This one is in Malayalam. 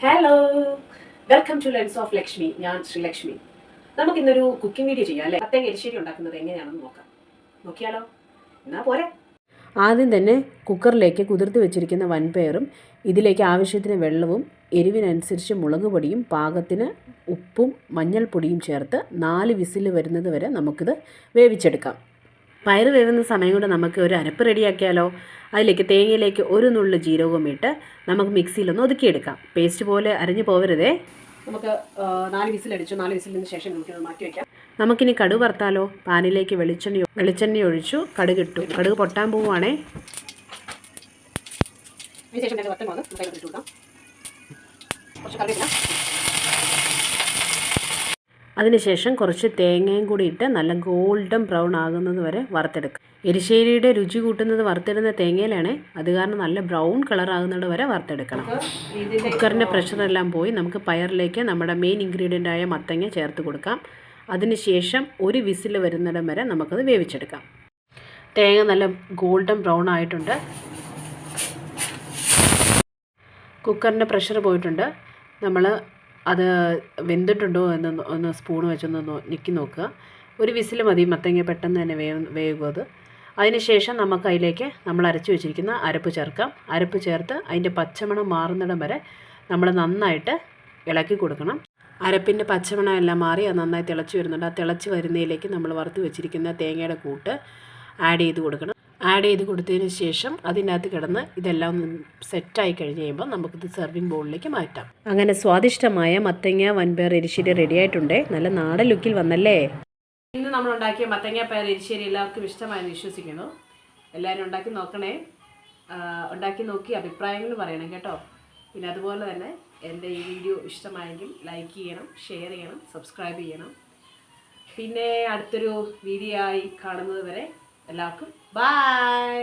Hello, welcome to lens of Lakshmi. ഞാൻ ശ്രീലക്ഷ്മി. നമുക്കിന്നൊരു കുക്കിംഗ് വീഡിയോ ചെയ്യാം അല്ലേ? തേങ്ങ എരിശ്ശേരി ഉണ്ടാക്കുന്നത് എങ്ങനെയാണെന്ന് നോക്കിയാലോ? എന്നാ പോരെ. ആദ്യം തന്നെ കുക്കറിലേക്ക് കുതിർത്ത് വെച്ചിരിക്കുന്ന വൻപയറും ഇതിലേക്ക് ആവശ്യത്തിന് വെള്ളവും എരിവിനനുസരിച്ച് മുളക് പൊടിയും പാകത്തിന് ഉപ്പും മഞ്ഞൾപ്പൊടിയും ചേർത്ത് 4 വിസിൽ വരുന്നത് വരെ നമുക്കിത് വേവിച്ചെടുക്കാം. പയർ വേവുന്ന സമയം കൊണ്ട് നമുക്ക് ഒരു അരപ്പ് റെഡിയാക്കിയാലോ? അതിലേക്ക് തേങ്ങയിലേക്ക് ഒരു നുള്ളു ജീരകവും ഇട്ട് നമുക്ക് മിക്സിയിലൊന്ന് ഒതുക്കിയെടുക്കാം. പേസ്റ്റ് പോലെ അരഞ്ഞു പോകരുതേ. നമുക്ക് 4 വിസിലടിച്ചു. 4 വിസിലിന് ശേഷം നമുക്കിത് മാറ്റി വയ്ക്കാം. നമുക്കിനി കടുക് വറുത്താലോ? പാനിലേക്ക് വെളിച്ചെണ്ണ ഒഴിച്ചു കടുക് ഇട്ടു. കടുക് പൊട്ടാൻ പോവുകയാണേ. അതിനുശേഷം കുറച്ച് കറിവേപ്പില, അതിനുശേഷം കുറച്ച് തേങ്ങയും കൂടി ഇട്ട് നല്ല ഗോൾഡൻ ബ്രൗൺ ആകുന്നത് വരെ വറുത്തെടുക്കുക. എരിശ്ശേരിയുടെ രുചി കൂട്ടുന്നത് വറുത്തിടുന്ന തേങ്ങയിലാണ്. അത് കാരണം നല്ല ബ്രൗൺ കളർ ആകുന്നത് വരെ വറുത്തെടുക്കണം. കുക്കറിൻ്റെ പ്രഷറെല്ലാം പോയി നമുക്ക് പയറിലേക്ക് നമ്മുടെ മെയിൻ ഇൻഗ്രീഡിയൻ്റായ മത്തങ്ങ ചേർത്ത് കൊടുക്കാം. അതിനുശേഷം ഒരു വിസിൽ വരുന്നിടം വരെ നമുക്കത് വേവിച്ചെടുക്കാം. തേങ്ങ നല്ല ഗോൾഡൻ ബ്രൗൺ ആയിട്ടുണ്ട്. കുക്കറിൻ്റെ പ്രഷർ പോയിട്ടുണ്ട്. നമ്മൾ അത് വെന്തിട്ടുണ്ടോ എന്ന് ഒന്ന് സ്പൂൺ വെച്ചൊന്ന് ഞെക്കി നോക്കുക. ഒരു വിസിൽ മതി, മത്തങ്ങ പെട്ടെന്ന് തന്നെ വേകും അത്. അതിനുശേഷം നമുക്ക് അതിലേക്ക് നമ്മൾ അരച്ച് വെച്ചിരിക്കുന്ന അരപ്പ് ചേർക്കാം. അരപ്പ് ചേർത്ത് അതിൻ്റെ പച്ചമണം മാറുന്നിടം വരെ നമ്മൾ നന്നായിട്ട് ഇളക്കി കൊടുക്കണം. അരപ്പിൻ്റെ പച്ചമണം എല്ലാം മാറി അത് നന്നായി തിളച്ച് വരുന്നുണ്ട്. ആ തിളച്ച് വരുന്നതിലേക്ക് നമ്മൾ വറുത്ത് വെച്ചിരിക്കുന്ന തേങ്ങയുടെ കൂട്ട് ആഡ് ചെയ്ത് കൊടുക്കണം. ആഡ് ചെയ്ത് കൊടുത്തതിന് ശേഷം അതിനകത്ത് കിടന്ന് ഇതെല്ലാം സെറ്റായി കഴിഞ്ഞ് കഴിയുമ്പോൾ നമുക്കിത് സെർവിങ് ബൗളിലേക്ക് മാറ്റാം. അങ്ങനെ സ്വാദിഷ്ടമായ മത്തങ്ങ വൻപയർ എരിശ്ശേരി റെഡി ആയിട്ടുണ്ട്. നല്ല നാടൻ ലുക്കിൽ വന്നല്ലേ? ഇന്ന് നമ്മൾ ഉണ്ടാക്കിയ മത്തങ്ങ പയർ എരിശ്ശേരി എല്ലാവർക്കും ഇഷ്ടമായെന്ന് വിശ്വസിക്കുന്നു. എല്ലാവരും ഉണ്ടാക്കി നോക്കണേ. ഉണ്ടാക്കി നോക്കി അഭിപ്രായങ്ങൾ പറയണം കേട്ടോ. പിന്നെ അതുപോലെ തന്നെ എൻ്റെ ഈ വീഡിയോ ഇഷ്ടമായെങ്കിൽ ലൈക്ക് ചെയ്യണം, ഷെയർ ചെയ്യണം, സബ്സ്ക്രൈബ് ചെയ്യണം. പിന്നെ അടുത്തൊരു വീഡിയോ ആയി കാണുന്നത് വരെ എല്ലാവർക്കും ബൈ.